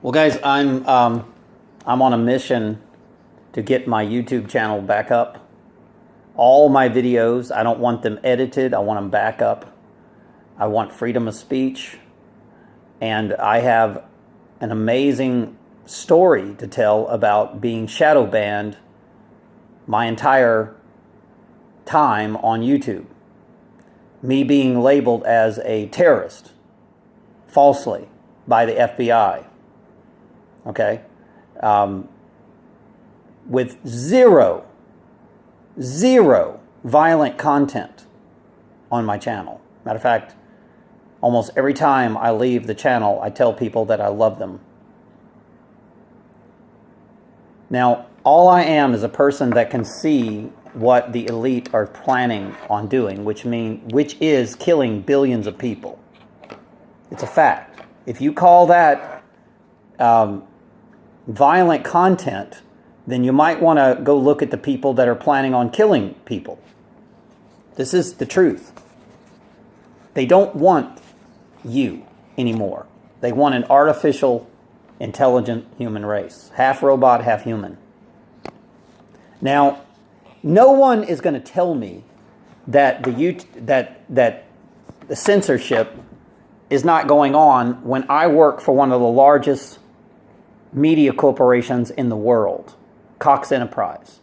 Well, guys, I'm on a mission to get my YouTube channel back up. All my videos, I don't want them edited. I want them back up. I want freedom of speech. And I have an amazing story to tell about being shadow banned my entire time on YouTube. Me being labeled as a terrorist falsely by the FBI. Okay? With zero violent content on my channel. Matter of fact, almost every time I leave the channel, I tell people that I love them. Now, all I am is a person that can see what the elite are planning on doing, which is killing billions of people. It's a fact. If you call that violent content, then you might want to go look at the people that are planning on killing people. This is the truth. They don't want you anymore. They want an artificial, intelligent human race. Half robot, half human. Now, no one is going to tell me that the censorship is not going on when I work for one of the largest media corporations in the world, Cox Enterprise.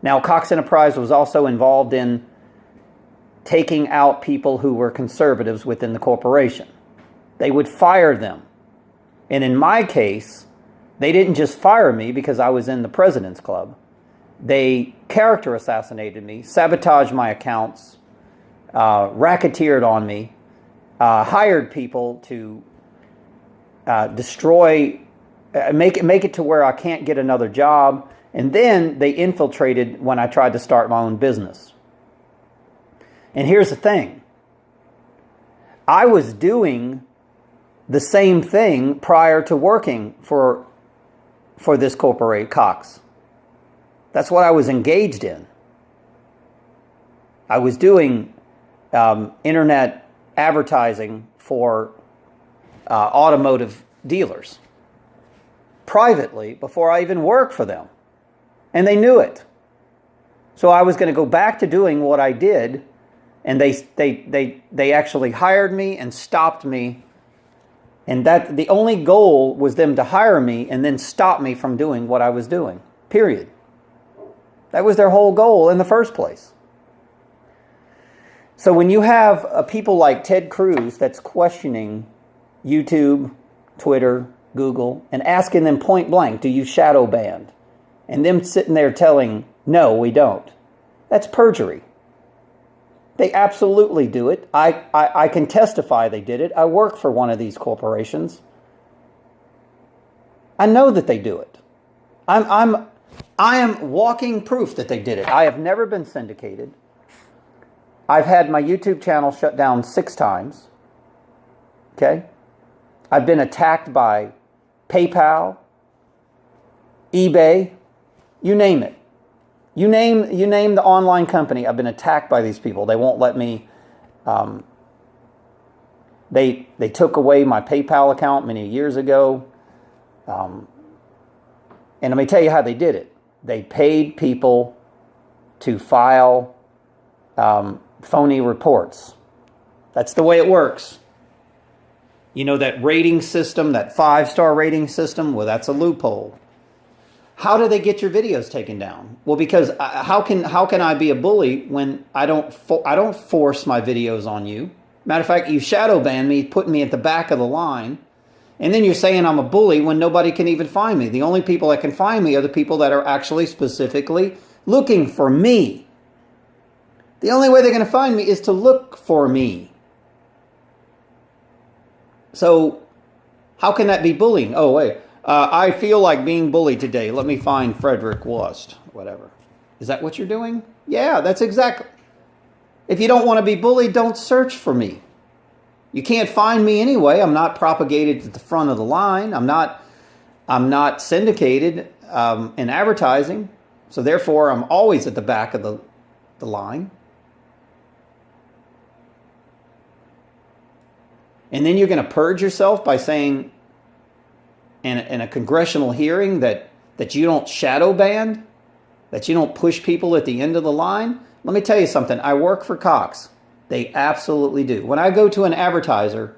Now, Cox Enterprise was also involved in taking out people who were conservatives within the corporation. They would fire them. And in my case, they didn't just fire me because I was in the President's Club. They character assassinated me, sabotaged my accounts, racketeered on me, hired people to destroy, make it to where I can't get another job. And then they infiltrated when I tried to start my own business. And here's the thing. I was doing the same thing prior to working for this corporate, Cox. That's what I was engaged in. I was doing internet advertising for automotive dealers privately before I even worked for them. And they knew it. So I was going to go back to doing what I did, and they actually hired me and stopped me. And that the only goal was them to hire me and then stop me from doing what I was doing. Period. That was their whole goal in the first place. So when you have people like Ted Cruz that's questioning YouTube, Twitter, Google, and asking them point blank, do you shadow ban? And them sitting there telling, no, we don't. That's perjury. They absolutely do it. I can testify they did it. I work for one of these corporations. I know that they do it. I am walking proof that they did it. I have never been syndicated. I've had my YouTube channel shut down 6 times. Okay? I've been attacked by PayPal, eBay, you name it. You name the online company, I've been attacked by these people. They won't let me. They took away my PayPal account many years ago. And let me tell you how they did it. They paid people to file phony reports. That's the way it works. You know that rating system, that 5-star rating system? Well, that's a loophole. How do they get your videos taken down? Well, because how can I be a bully when I don't force my videos on you? Matter of fact, you shadow ban me, putting me at the back of the line. And then you're saying I'm a bully when nobody can even find me. The only people that can find me are the people that are actually specifically looking for me. The only way they're going to find me is to look for me. So how can that be bullying? Oh, wait. I feel like being bullied today. Let me find Frederick Wust. Whatever. Is that what you're doing? Yeah, that's exactly. If you don't want to be bullied, don't search for me. You can't find me anyway. I'm not propagated at the front of the line. I'm not syndicated in advertising. So therefore, I'm always at the back of the line. And then you're going to purge yourself by saying in a congressional hearing that you don't shadow ban, that you don't push people at the end of the line? Let me tell you something. I work for Cox. They absolutely do. When I go to an advertiser,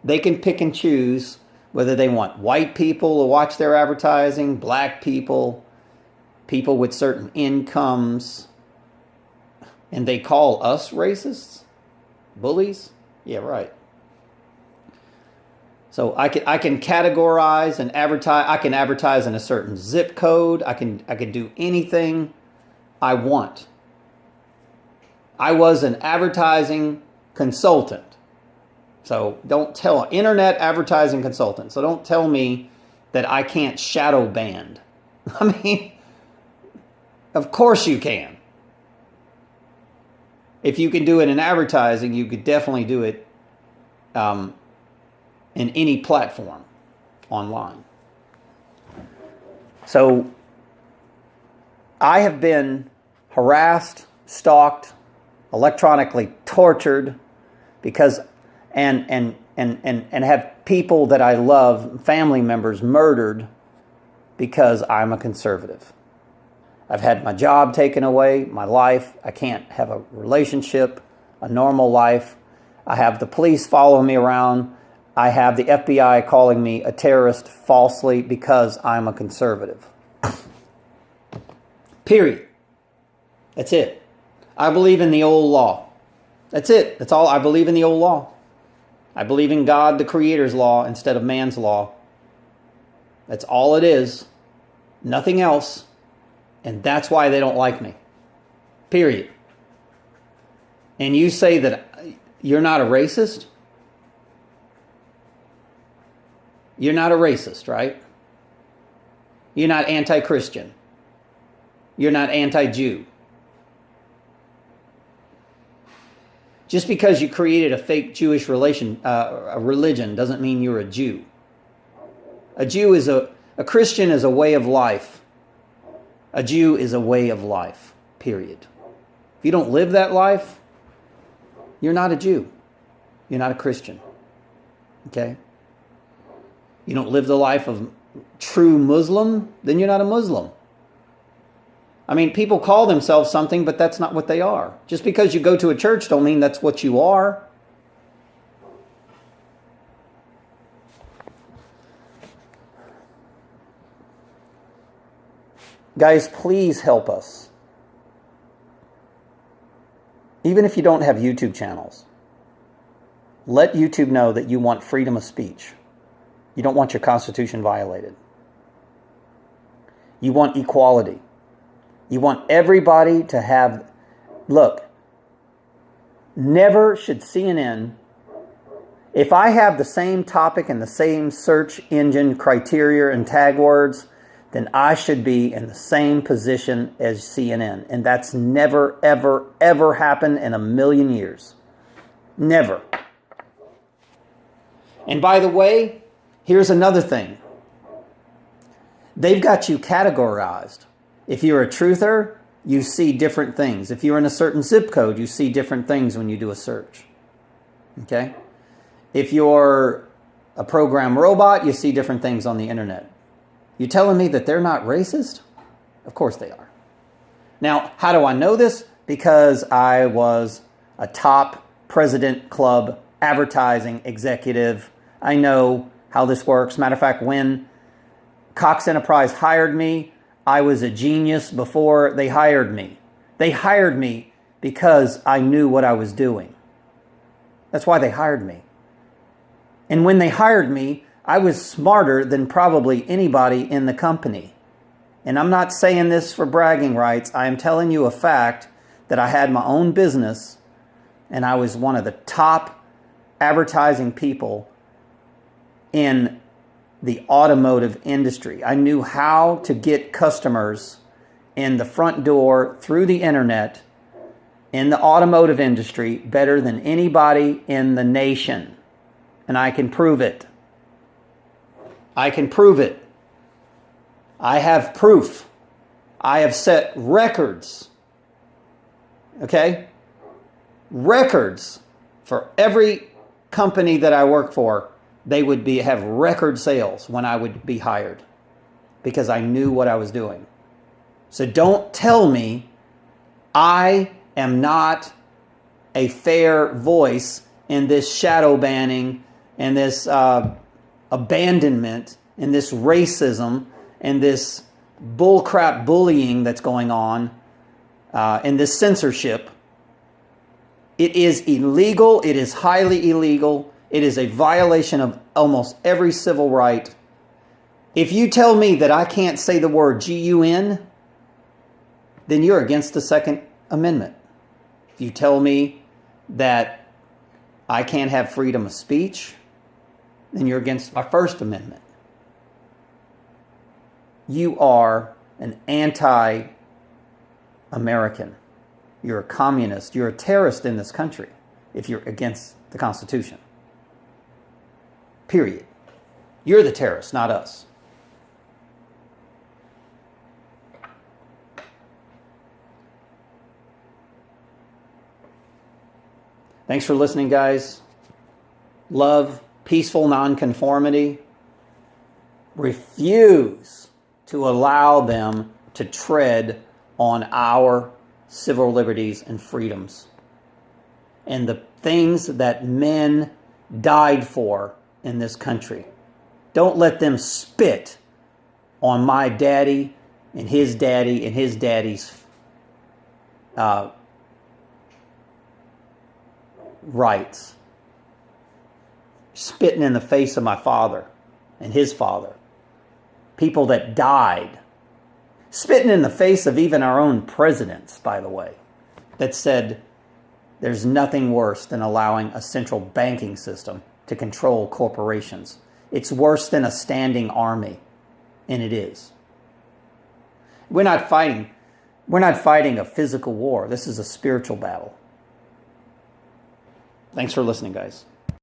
they can pick and choose whether they want white people to watch their advertising, black people, people with certain incomes, and they call us racists, bullies. Yeah, right. So I can categorize and advertise. I can advertise in a certain zip code. I can do anything I want. I was an advertising consultant. So don't tell, internet advertising consultant. So don't tell me that I can't shadow ban. I mean, of course you can. If you can do it in advertising, you could definitely do it in any platform online. So I have been harassed, stalked, electronically tortured because and have people that I love, family members, murdered because I'm a conservative. I've had my job taken away, my life. I can't have a relationship, a normal life. I have the police following me around. I have the FBI calling me a terrorist falsely because I'm a conservative. Period. That's it. I believe in the old law. That's it. That's all. I believe in the old law. I believe in God, the Creator's law, instead of man's law. That's all it is. Nothing else. And that's why they don't like me. Period. And you say that you're not a racist? You're not a racist, right? You're not anti-Christian. You're not anti-Jew. Just because you created a fake Jewish religion doesn't mean you're a Jew. A Jew is a Christian is a way of life. A Jew is a way of life, period. If you don't live that life, you're not a Jew. You're not a Christian. Okay? You don't live the life of true Muslim, then you're not a Muslim. I mean, people call themselves something, but that's not what they are. Just because you go to a church don't mean that's what you are. Guys, please help us. Even if you don't have YouTube channels, let YouTube know that you want freedom of speech. You don't want your Constitution violated. You want equality. You want everybody to have... Look, never should CNN... If I have the same topic and the same search engine criteria and tag words, then I should be in the same position as CNN. And that's never, ever, ever happened in a million years. Never. And by the way, here's another thing. They've got you categorized. If you're a truther, you see different things. If you're in a certain zip code, you see different things when you do a search. Okay? If you're a program robot, you see different things on the internet. You telling me that they're not racist? Of course they are. Now, how do I know this? Because I was a top President Club advertising executive. I know how this works. Matter of fact, when Cox Enterprise hired me, I was a genius before they hired me. They hired me because I knew what I was doing. That's why they hired me. And when they hired me, I was smarter than probably anybody in the company. And I'm not saying this for bragging rights. I am telling you a fact that I had my own business and I was one of the top advertising people in the automotive industry. I knew how to get customers in the front door through the internet in the automotive industry better than anybody in the nation. And I can prove it. I can prove it. I have proof. I have set records. Okay? Records for every company that I work for they would have record sales when I would be hired because I knew what I was doing. So don't tell me I am not a fair voice in this shadow banning and this abandonment and this racism and this bullcrap bullying that's going on and this censorship. It is illegal. It is highly illegal. It is a violation of almost every civil right. If you tell me that I can't say the word GUN, then you're against the Second Amendment. If you tell me that I can't have freedom of speech, then you're against my First Amendment. You are an anti-American. You're a communist. You're a terrorist in this country if you're against the Constitution. Period. You're the terrorist, not us. Thanks for listening, guys. Love peaceful nonconformity. Refuse to allow them to tread on our civil liberties and freedoms and the things that men died for in this country. Don't let them spit on my daddy and his daddy's rights. Spitting in the face of my father and his father. People that died. Spitting in the face of even our own presidents, by the way, that said there's nothing worse than allowing a central banking system to control corporations. It's worse than a standing army, and it is. We're not fighting a physical war. This is a spiritual battle. Thanks for listening, guys.